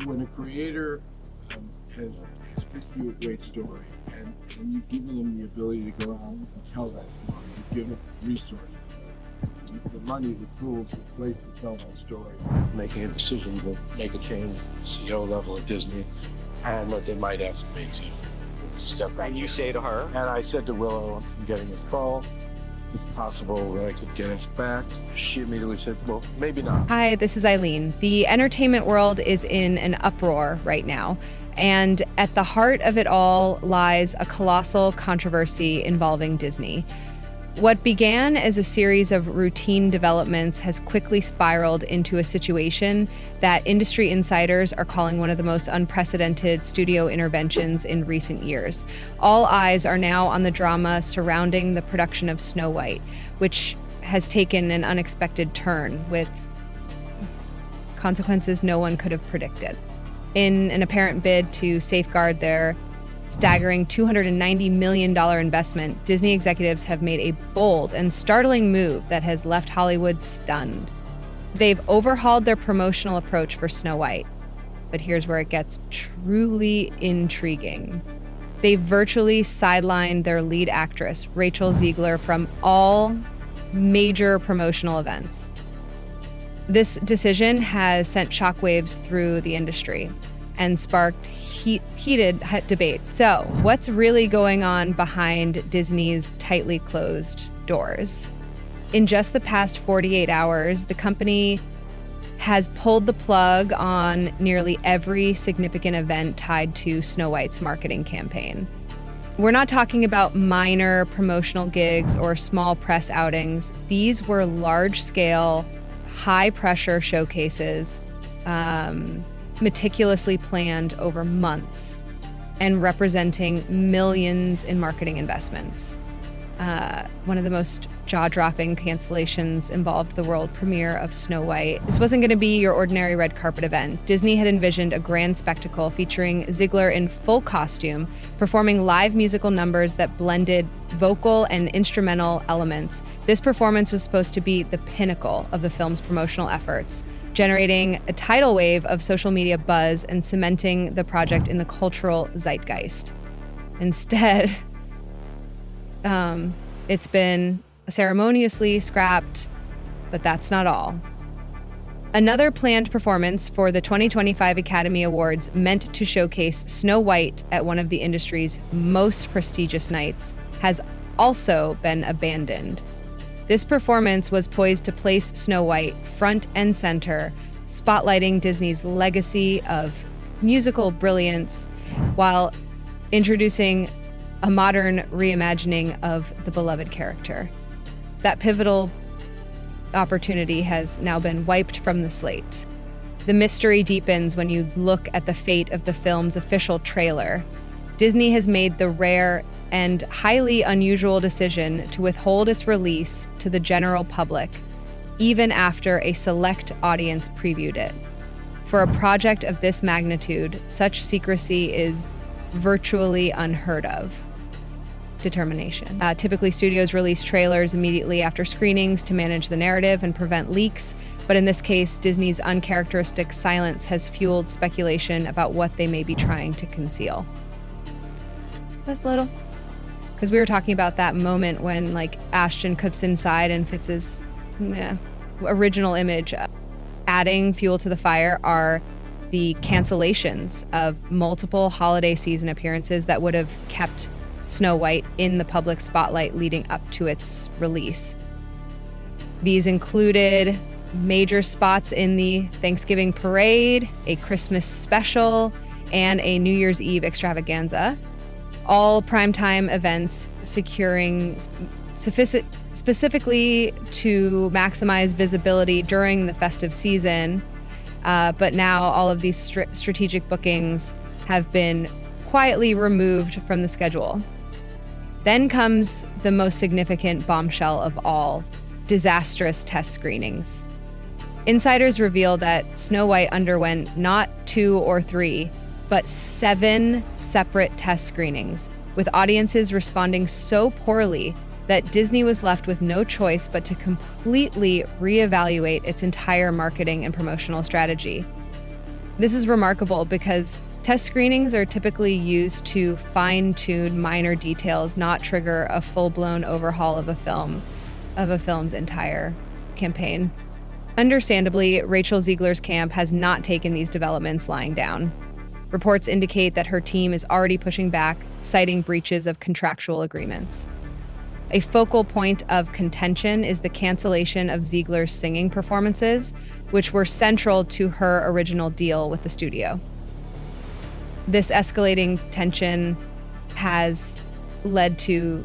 when a creator has spit you a great story and you've given them the ability to go out and tell that story, you've given them resources, the money, the tools, the place to tell that story, making a decision to make a change at the CEO level at Disney, and that they might have to make some step back. And you say to her? And I said to Willow, I'm getting this call. It's possible that I could get us back. She immediately said, well, maybe not. Hi, this is Eileen. The entertainment world is in an uproar right now. And at the heart of it all lies a colossal controversy involving Disney. What began as a series of routine developments has quickly spiraled into a situation that industry insiders are calling one of the most unprecedented studio interventions in recent years. All eyes are now on the drama surrounding the production of Snow White, which has taken an unexpected turn with consequences no one could have predicted. In an apparent bid to safeguard their staggering $290 million investment, Disney executives have made a bold and startling move that has left Hollywood stunned. They've overhauled their promotional approach for Snow White. But here's where it gets truly intriguing. They've virtually sidelined their lead actress, Rachel Zegler, from all major promotional events. This decision has sent shockwaves through the industry and sparked heated debates. So, what's really going on behind Disney's tightly closed doors? In just the past 48 hours, the company has pulled the plug on nearly every significant event tied to Snow White's marketing campaign. We're not talking about minor promotional gigs or small press outings. These were large-scale, high-pressure showcases, meticulously planned over months and representing millions in marketing investments. One of the most jaw-dropping cancellations involved the world premiere of Snow White. This wasn't going to be your ordinary red carpet event. Disney had envisioned a grand spectacle featuring Zegler in full costume, performing live musical numbers that blended vocal and instrumental elements. This performance was supposed to be the pinnacle of the film's promotional efforts, generating a tidal wave of social media buzz and cementing the project in the cultural zeitgeist. Instead, it's been ceremoniously scrapped, but that's not all. Another planned performance for the 2025 Academy Awards, meant to showcase Snow White at one of the industry's most prestigious nights, has also been abandoned. This performance was poised to place Snow White front and center, spotlighting Disney's legacy of musical brilliance while introducing a modern reimagining of the beloved character. That pivotal opportunity has now been wiped from the slate. The mystery deepens when you look at the fate of the film's official trailer. Disney has made the rare and highly unusual decision to withhold its release to the general public, even after a select audience previewed it. For a project of this magnitude, such secrecy is virtually unheard of. Determination. Typically, studios release trailers immediately after screenings to manage the narrative and prevent leaks, but in this case, Disney's uncharacteristic silence has fueled speculation about what they may be trying to conceal. Just a little. Because we were talking about that moment when, Ashton cuts inside and Fitz's original image. Adding fuel to the fire are the cancellations of multiple holiday season appearances that would have kept Snow White in the public spotlight leading up to its release. These included major spots in the Thanksgiving parade, a Christmas special, and a New Year's Eve extravaganza. All primetime events securing specifically to maximize visibility during the festive season. But now all of these strategic bookings have been quietly removed from the schedule. Then comes the most significant bombshell of all, disastrous test screenings. Insiders reveal that Snow White underwent not 2 or 3, but 7 separate test screenings, with audiences responding so poorly that Disney was left with no choice but to completely reevaluate its entire marketing and promotional strategy. This is remarkable because test screenings are typically used to fine-tune minor details, not trigger a full-blown overhaul of a film's entire campaign. Understandably, Rachel Zegler's camp has not taken these developments lying down. Reports indicate that her team is already pushing back, citing breaches of contractual agreements. A focal point of contention is the cancellation of Zegler's singing performances, which were central to her original deal with the studio. This escalating tension has led to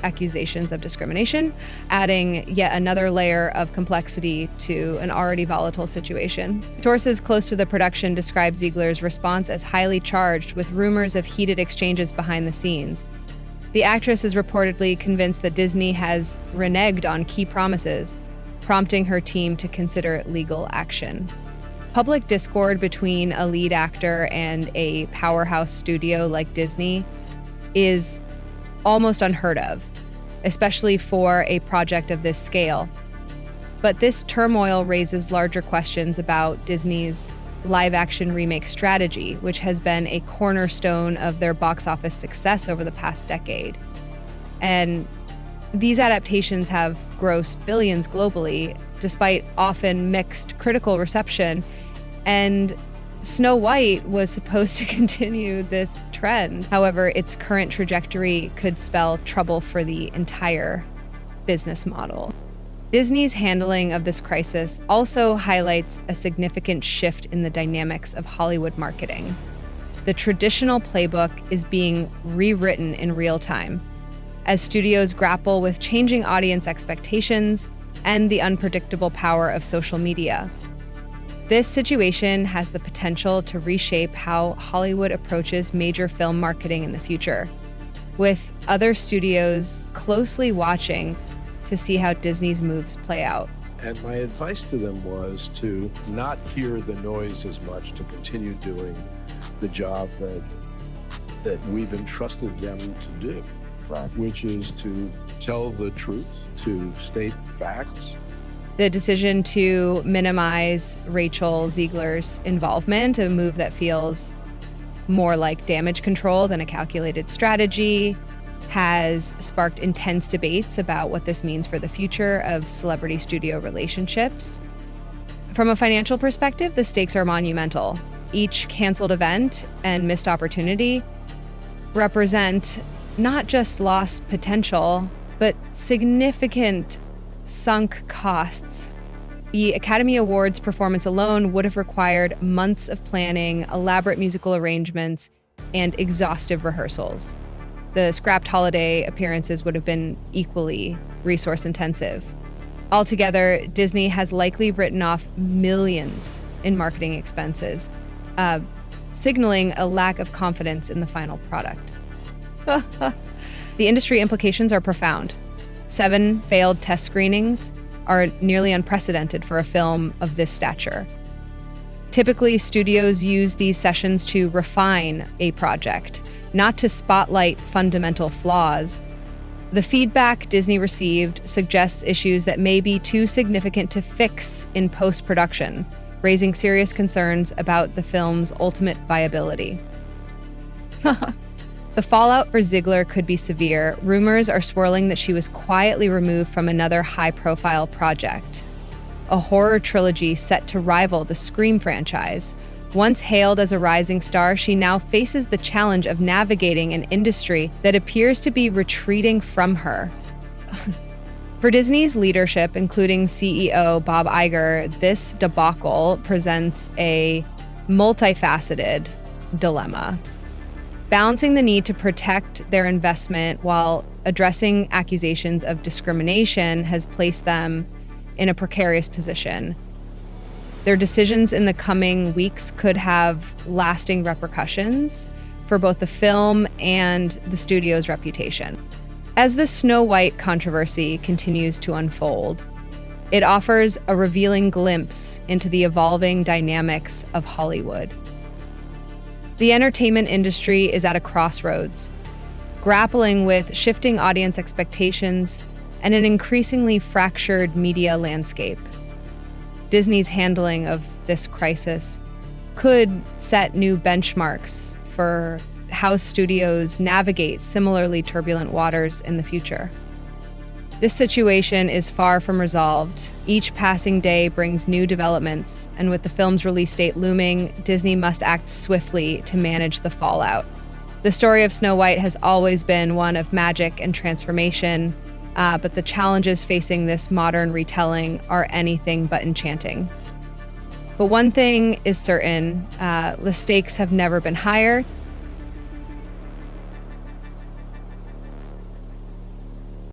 accusations of discrimination, adding yet another layer of complexity to an already volatile situation. Sources close to the production describe Zegler's response as highly charged, with rumors of heated exchanges behind the scenes. The actress is reportedly convinced that Disney has reneged on key promises, prompting her team to consider legal action. Public discord between a lead actor and a powerhouse studio like Disney is almost unheard of, especially for a project of this scale. But this turmoil raises larger questions about Disney's live-action remake strategy, which has been a cornerstone of their box office success over the past decade. And these adaptations have grossed billions globally, despite often mixed critical reception, and Snow White was supposed to continue this trend. However, its current trajectory could spell trouble for the entire business model. Disney's handling of this crisis also highlights a significant shift in the dynamics of Hollywood marketing. The traditional playbook is being rewritten in real time as studios grapple with changing audience expectations and the unpredictable power of social media. This situation has the potential to reshape how Hollywood approaches major film marketing in the future, with other studios closely watching to see how Disney's moves play out. And my advice to them was to not hear the noise as much, to continue doing the job that we've entrusted them to do, which is to tell the truth, to state facts. The decision to minimize Rachel Zegler's involvement, a move that feels more like damage control than a calculated strategy, has sparked intense debates about what this means for the future of celebrity-studio relationships. From a financial perspective, the stakes are monumental. Each canceled event and missed opportunity represent not just lost potential, but significant sunk costs. The Academy Awards performance alone would have required months of planning, elaborate musical arrangements, and exhaustive rehearsals. The scrapped holiday appearances would have been equally resource-intensive. Altogether, Disney has likely written off millions in marketing expenses, signaling a lack of confidence in the final product. The industry implications are profound. 7 failed test screenings are nearly unprecedented for a film of this stature. Typically, studios use these sessions to refine a project, not to spotlight fundamental flaws. The feedback Disney received suggests issues that may be too significant to fix in post-production, raising serious concerns about the film's ultimate viability. The fallout for Zegler could be severe. Rumors are swirling that she was quietly removed from another high-profile project, a horror trilogy set to rival the Scream franchise. Once hailed as a rising star, she now faces the challenge of navigating an industry that appears to be retreating from her. For Disney's leadership, including CEO Bob Iger, this debacle presents a multifaceted dilemma. Balancing the need to protect their investment while addressing accusations of discrimination has placed them in a precarious position. Their decisions in the coming weeks could have lasting repercussions for both the film and the studio's reputation. As the Snow White controversy continues to unfold, it offers a revealing glimpse into the evolving dynamics of Hollywood. The entertainment industry is at a crossroads, grappling with shifting audience expectations and an increasingly fractured media landscape. Disney's handling of this crisis could set new benchmarks for how studios navigate similarly turbulent waters in the future. This situation is far from resolved. Each passing day brings new developments, and with the film's release date looming, Disney must act swiftly to manage the fallout. The story of Snow White has always been one of magic and transformation, but the challenges facing this modern retelling are anything but enchanting. But one thing is certain, the stakes have never been higher,